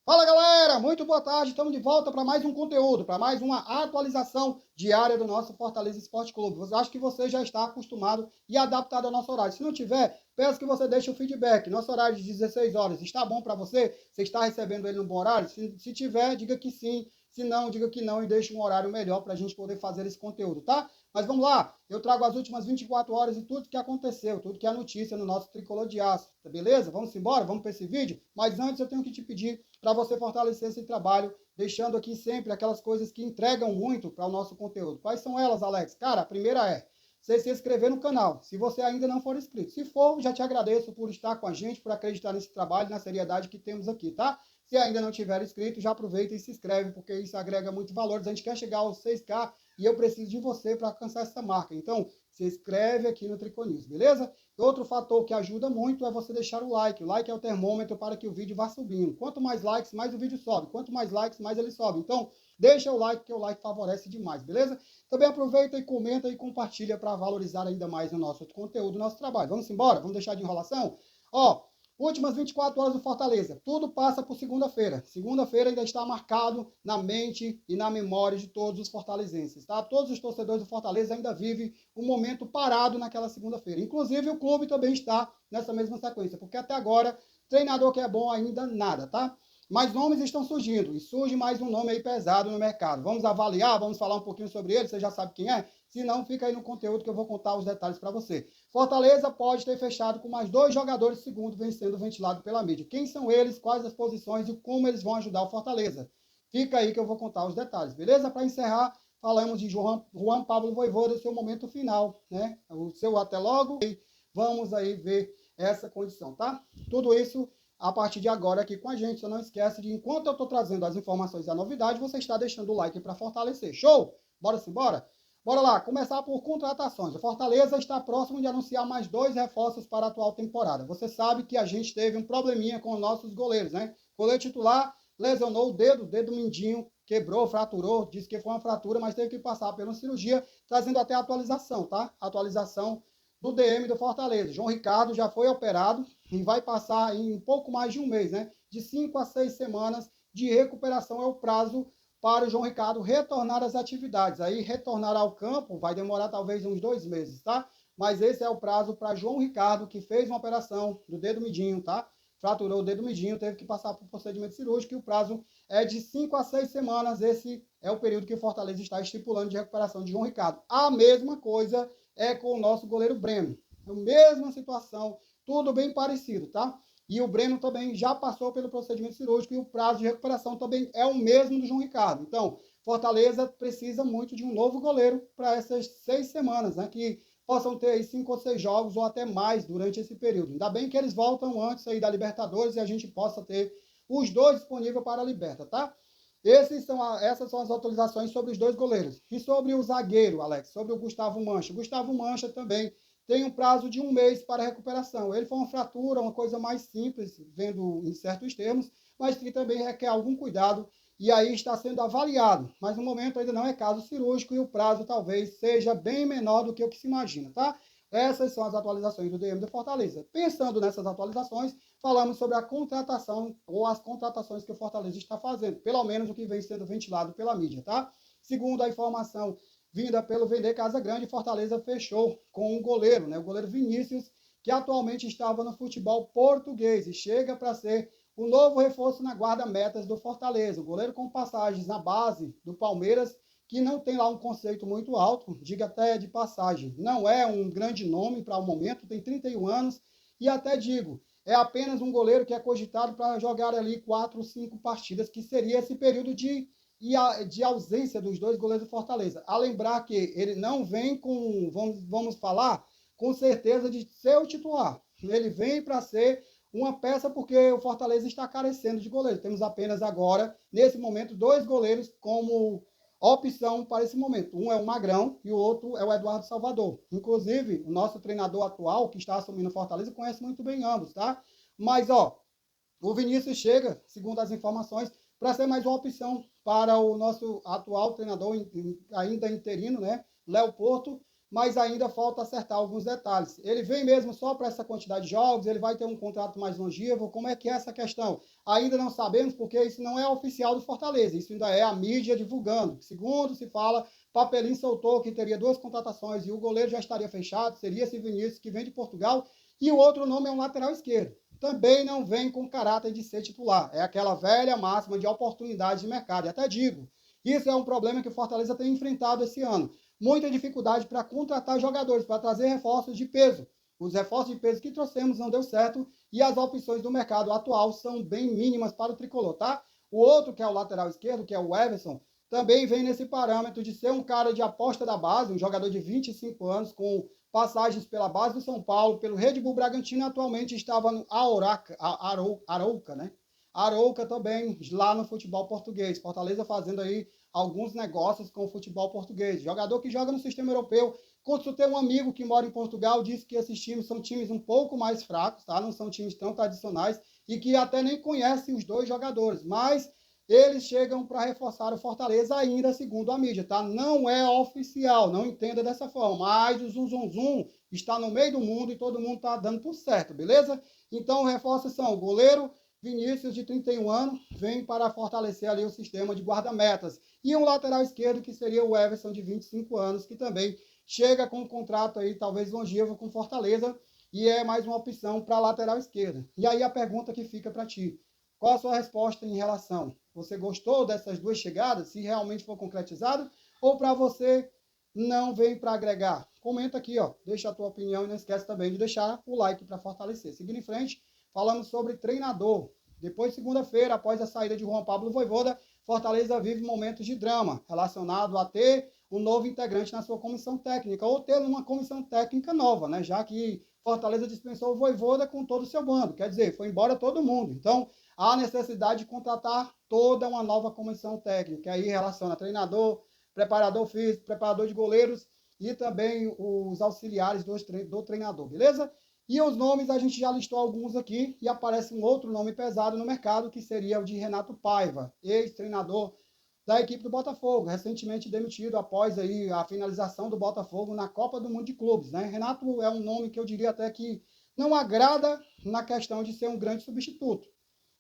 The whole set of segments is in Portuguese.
Fala galera, muito boa tarde, estamos de volta para mais um conteúdo, para mais uma atualização diária do nosso Fortaleza Esporte Clube. Acho que você já está acostumado e adaptado ao nosso horário. Se não tiver, peço que você deixe o feedback. Nosso horário de 16 horas está bom para você? Você está recebendo ele no bom horário? Se tiver, diga que sim. Se não, diga que não e deixe um horário melhor para a gente poder fazer esse conteúdo, tá? Mas vamos lá, eu trago as últimas 24 horas e tudo que aconteceu, tudo que é notícia no nosso Tricolor de Aço, tá beleza? Vamos embora, vamos para esse vídeo? Mas antes eu tenho que te pedir para você fortalecer esse trabalho, deixando aqui sempre aquelas coisas que entregam muito para o nosso conteúdo. Quais são elas, Alex? Cara, a primeira é você se inscrever no canal, se você ainda não for inscrito. Se for, já te agradeço por estar com a gente, por acreditar nesse trabalho, na seriedade que temos aqui, tá? Se ainda não tiver inscrito, já aproveita e se inscreve, porque isso agrega muito valor. A gente quer chegar aos 6K e eu preciso de você para alcançar essa marca. Então, se inscreve aqui no Triconews, beleza? Outro fator que ajuda muito é você deixar o like. O like é o termômetro para que o vídeo vá subindo. Quanto mais likes, mais o vídeo sobe. Quanto mais likes, mais ele sobe. Então, deixa o like, que o like favorece demais, beleza? Também aproveita e comenta e compartilha para valorizar ainda mais o nosso conteúdo, o nosso trabalho. Vamos embora? Vamos deixar de enrolação? Ó, últimas 24 horas do Fortaleza. Tudo passa por segunda-feira. Segunda-feira ainda está marcado na mente e na memória de todos os fortalezenses, tá? Todos os torcedores do Fortaleza ainda vivem um momento parado naquela segunda-feira. Inclusive, o clube também está nessa mesma sequência, porque até agora, treinador que é bom ainda nada, tá? Mas nomes estão surgindo, e surge mais um nome aí pesado no mercado. Vamos avaliar, vamos falar um pouquinho sobre ele, você já sabe quem é? Se não, fica aí no conteúdo que eu vou contar os detalhes para você. Fortaleza pode ter fechado com mais 2 jogadores, segundo vem sendo ventilado pela mídia. Quem são eles, quais as posições e como eles vão ajudar o Fortaleza? Fica aí que eu vou contar os detalhes, beleza? Para encerrar, falamos de Juan Pablo Vojvoda, seu momento final, né? O seu até logo. E vamos aí ver essa condição, tá? Tudo isso a partir de agora aqui com a gente. Só não esquece de, enquanto eu estou trazendo as informações e a novidade, você está deixando o like para fortalecer. Show? Bora se embora? Bora lá, começar por contratações. O Fortaleza está próximo de anunciar mais 2 reforços para a atual temporada. Você sabe que a gente teve um probleminha com os nossos goleiros, né? O goleiro titular lesionou o dedo mindinho, quebrou, fraturou, disse que foi uma fratura, mas teve que passar por uma cirurgia, trazendo até a atualização, tá? Atualização do DM do Fortaleza. João Ricardo já foi operado e vai passar em um pouco mais de um mês, né? De 5 a 6 semanas de recuperação é o prazo para o João Ricardo retornar às atividades. Aí, retornar ao campo vai demorar talvez uns 2 meses, tá? Mas esse é o prazo para João Ricardo, que fez uma operação do dedo midinho, tá? Fraturou o dedo midinho, teve que passar por procedimento cirúrgico, e o prazo é de 5 a 6 semanas. Esse é o período que o Fortaleza está estipulando de recuperação de João Ricardo. A mesma coisa é com o nosso goleiro Breno. A mesma situação, tudo bem parecido, tá? E o Breno também já passou pelo procedimento cirúrgico e o prazo de recuperação também é o mesmo do João Ricardo. Então, Fortaleza precisa muito de um novo goleiro para essas 6 semanas, né? Que possam ter aí 5 ou 6 jogos ou até mais durante esse período. Ainda bem que eles voltam antes aí da Libertadores e a gente possa ter os dois disponíveis para a Liberta, tá? Essas são as atualizações sobre os 2 goleiros. E sobre o zagueiro, Alex, sobre o Gustavo Mancha. O Gustavo Mancha também tem um prazo de um mês para recuperação. Ele foi uma fratura, uma coisa mais simples, vendo em certos termos, mas que também requer algum cuidado e aí está sendo avaliado. Mas no momento ainda não é caso cirúrgico e o prazo talvez seja bem menor do que o que se imagina, tá? Essas são as atualizações do DM do Fortaleza. Pensando nessas atualizações, falamos sobre a contratação ou as contratações que o Fortaleza está fazendo, pelo menos o que vem sendo ventilado pela mídia, tá? Segundo a informação vinda pelo Vender Casa Grande, Fortaleza fechou com um goleiro, né? O goleiro Vinícius, que atualmente estava no futebol português e chega para ser o novo reforço na guarda-metas do Fortaleza. O goleiro com passagens na base do Palmeiras, que não tem lá um conceito muito alto, diga até de passagem. Não é um grande nome para o momento, tem 31 anos e até digo, é apenas um goleiro que é cogitado para jogar ali 4 ou 5 partidas, que seria esse período de ausência dos 2 goleiros do Fortaleza. A lembrar que ele não vem com, vamos falar, com certeza de ser o titular. Ele vem para ser uma peça porque o Fortaleza está carecendo de goleiro. Temos apenas agora, nesse momento, 2 goleiros como opção para esse momento. Um é o Magrão e o outro é o Eduardo Salvador. Inclusive, o nosso treinador atual, que está assumindo o Fortaleza, conhece muito bem ambos, tá? Mas, ó, o Vinícius chega, segundo as informações, para ser mais uma opção para o nosso atual treinador, ainda interino, né? Léo Porto, mas ainda falta acertar alguns detalhes. Ele vem mesmo só para essa quantidade de jogos, ele vai ter um contrato mais longevo, como é que é essa questão? Ainda não sabemos, porque isso não é oficial do Fortaleza, isso ainda é a mídia divulgando. Segundo se fala, Papelinho soltou que teria 2 contratações e o goleiro já estaria fechado, seria esse Vinícius que vem de Portugal, e o outro nome é um lateral esquerdo. Também não vem com caráter de ser titular, é aquela velha máxima de oportunidade de mercado. E até digo, isso é um problema que o Fortaleza tem enfrentado esse ano. Muita dificuldade para contratar jogadores, para trazer reforços de peso. Os reforços de peso que trouxemos não deu certo e as opções do mercado atual são bem mínimas para o tricolor, tá? O outro, que é o lateral esquerdo, que é o Everson, também vem nesse parâmetro de ser um cara de aposta da base, um jogador de 25 anos, com passagens pela base do São Paulo, pelo Red Bull Bragantino, atualmente estava no Arouca, né? Arouca também, lá no futebol português. Fortaleza fazendo aí alguns negócios com o futebol português. Jogador que joga no sistema europeu. Consultei um amigo que mora em Portugal, disse que esses times são times um pouco mais fracos, tá? Não são times tão tradicionais e que até nem conhecem os dois jogadores, mas eles chegam para reforçar o Fortaleza ainda, segundo a mídia, tá? Não é oficial, não entenda dessa forma, mas o zum zum zum está no meio do mundo e todo mundo está dando por certo, beleza? Então, reforços são o goleiro Vinícius, de 31 anos, vem para fortalecer ali o sistema de guarda-metas. E um lateral esquerdo, que seria o Everson, de 25 anos, que também chega com um contrato aí, talvez longevo, com Fortaleza, e é mais uma opção para a lateral esquerda. E aí a pergunta que fica para ti, qual a sua resposta em relação? Você gostou dessas duas chegadas, se realmente for concretizado, ou para você não vem para agregar? Comenta aqui, ó, deixa a tua opinião e não esquece também de deixar o like para fortalecer. Seguindo em frente, falando sobre treinador. Depois de segunda-feira, após a saída de Juan Pablo Vojvoda, Fortaleza vive momentos de drama relacionado a ter um novo integrante na sua comissão técnica, ou ter uma comissão técnica nova, né? Já que Fortaleza dispensou o Vojvoda com todo o seu bando, quer dizer, foi embora todo mundo. Então, há necessidade de contratar toda uma nova comissão técnica, aí relaciona treinador, preparador físico, preparador de goleiros e também os auxiliares do treinador, beleza? E os nomes, a gente já listou alguns aqui, e aparece um outro nome pesado no mercado, que seria o de Renato Paiva, ex-treinador da equipe do Botafogo, recentemente demitido após aí a finalização do Botafogo na Copa do Mundo de Clubes, né? Renato é um nome que eu diria até que não agrada na questão de ser um grande substituto,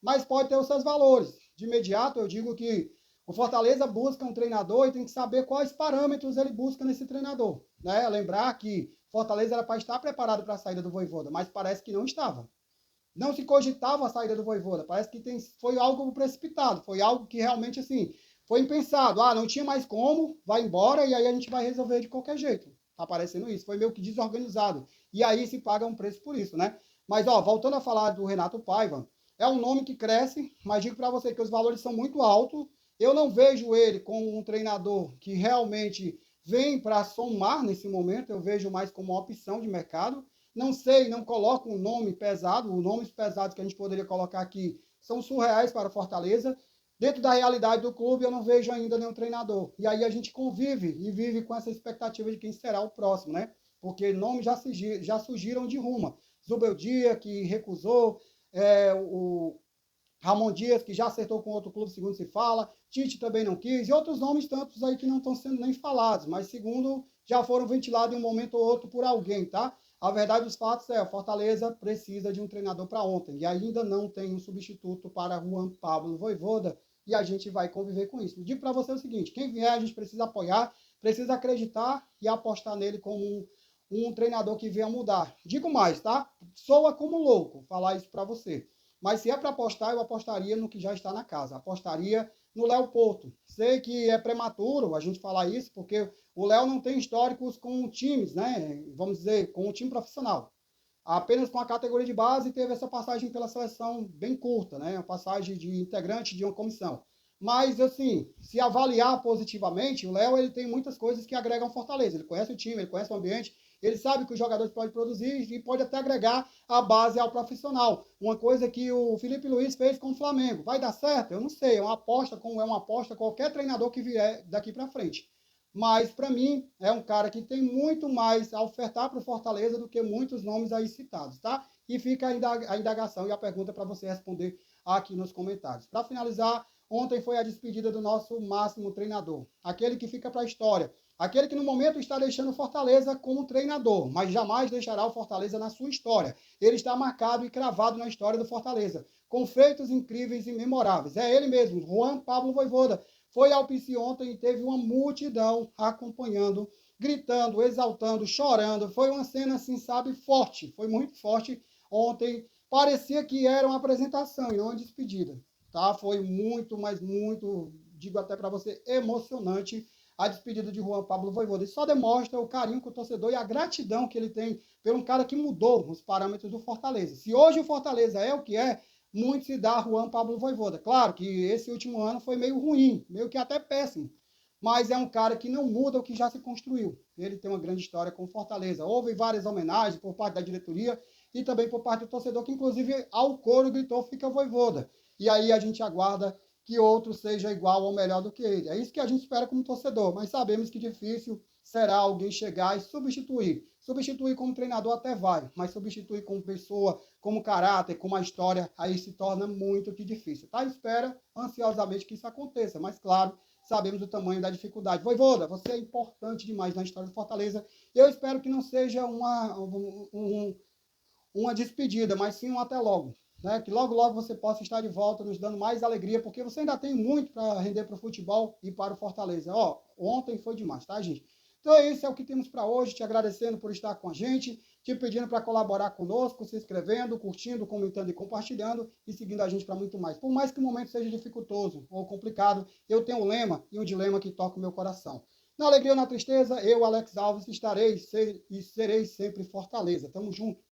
mas pode ter os seus valores. De imediato, eu digo que o Fortaleza busca um treinador e tem que saber quais parâmetros ele busca nesse treinador, né? Lembrar que Fortaleza era para estar preparado para a saída do Vojvoda, mas parece que não estava. Não se cogitava a saída do Vojvoda, parece que foi algo precipitado, foi algo que realmente, assim, foi impensado. Ah, não tinha mais como, vai embora e aí a gente vai resolver de qualquer jeito. Tá parecendo isso, foi meio que desorganizado. E aí se paga um preço por isso, né? Mas, ó, voltando a falar do Renato Paiva, é um nome que cresce, mas digo para você que os valores são muito altos. Eu não vejo ele como um treinador que realmente vem para somar nesse momento, eu vejo mais como uma opção de mercado. Não sei, não coloco um nome pesado, os nomes pesados que a gente poderia colocar aqui são surreais para o Fortaleza. Dentro da realidade do clube, eu não vejo ainda nenhum treinador. E aí a gente convive e vive com essa expectativa de quem será o próximo, né? Porque nomes já surgiram de Ruma. Zubeldia, que recusou, o Ramon Dias, que já acertou com outro clube, segundo se fala, Tite também não quis, e outros nomes tantos aí que não estão sendo nem falados, mas segundo já foram ventilados em um momento ou outro por alguém, tá? A verdade dos fatos é, o Fortaleza precisa de um treinador para ontem, e ainda não tem um substituto para Juan Pablo Vojvoda, e a gente vai conviver com isso. Digo para você o seguinte, quem vier a gente precisa apoiar, precisa acreditar e apostar nele como um treinador que venha mudar. Digo mais, tá? Soa como louco falar isso para você. Mas se é para apostar, eu apostaria no que já está na casa. Apostaria no Léo Porto. Sei que é prematuro a gente falar isso, porque o Léo não tem históricos com times, né? Vamos dizer, com um time profissional. Apenas com a categoria de base teve essa passagem pela seleção bem curta, né? A passagem de integrante de uma comissão. Mas, assim, se avaliar positivamente, o Léo ele tem muitas coisas que agregam Fortaleza. Ele conhece o time, ele conhece o ambiente, ele sabe que os jogadores podem produzir e pode até agregar a base ao profissional. Uma coisa que o Felipe Luiz fez com o Flamengo. Vai dar certo? Eu não sei. É uma aposta, como é uma aposta qualquer treinador que vier daqui para frente. Mas, para mim, é um cara que tem muito mais a ofertar para o Fortaleza do que muitos nomes aí citados, tá? E fica a indagação e a pergunta para você responder aqui nos comentários. Para finalizar, ontem foi a despedida do nosso máximo treinador, aquele que fica para a história, Aquele que no momento está deixando o Fortaleza como treinador, mas jamais deixará o Fortaleza na sua história. Ele está marcado e cravado na história do Fortaleza, com feitos incríveis e memoráveis. É ele mesmo, Juan Pablo Vojvoda. Foi ao PC ontem e teve uma multidão acompanhando, gritando, exaltando, chorando. Foi uma cena, assim, sabe, forte. Foi muito forte ontem. Parecia que era uma apresentação e não uma despedida. Tá? Foi muito, mas muito, digo até para você, emocionante a despedida de Juan Pablo Vojvoda. Isso só demonstra o carinho com o torcedor e a gratidão que ele tem por um cara que mudou os parâmetros do Fortaleza. Se hoje o Fortaleza é o que é, muito se dá a Juan Pablo Vojvoda. Claro que esse último ano foi meio ruim, meio que até péssimo, mas é um cara que não muda o que já se construiu. Ele tem uma grande história com o Fortaleza. Houve várias homenagens por parte da diretoria e também por parte do torcedor, que inclusive ao coro gritou "Fica Vojvoda". E aí a gente aguarda que outro seja igual ou melhor do que ele. É isso que a gente espera como torcedor, mas sabemos que difícil será alguém chegar e substituir. Substituir como treinador até vai, mas substituir como pessoa, como caráter, como a história, aí se torna muito que difícil. Tá? Espera ansiosamente que isso aconteça, mas claro, sabemos o tamanho da dificuldade. Vojvoda, você é importante demais na história do Fortaleza. Eu espero que não seja uma despedida, mas sim um até logo. Né? Que logo, logo você possa estar de volta, nos dando mais alegria, porque você ainda tem muito para render para o futebol e para o Fortaleza. Ó, ontem foi demais, tá, gente? Então é isso, é o que temos para hoje. Te agradecendo por estar com a gente, te pedindo para colaborar conosco, se inscrevendo, curtindo, comentando e compartilhando e seguindo a gente para muito mais. Por mais que o momento seja dificultoso ou complicado, eu tenho um lema e um dilema que toca o meu coração. Na alegria ou na tristeza, eu, Alex Alves, estarei e serei sempre Fortaleza. Tamo junto.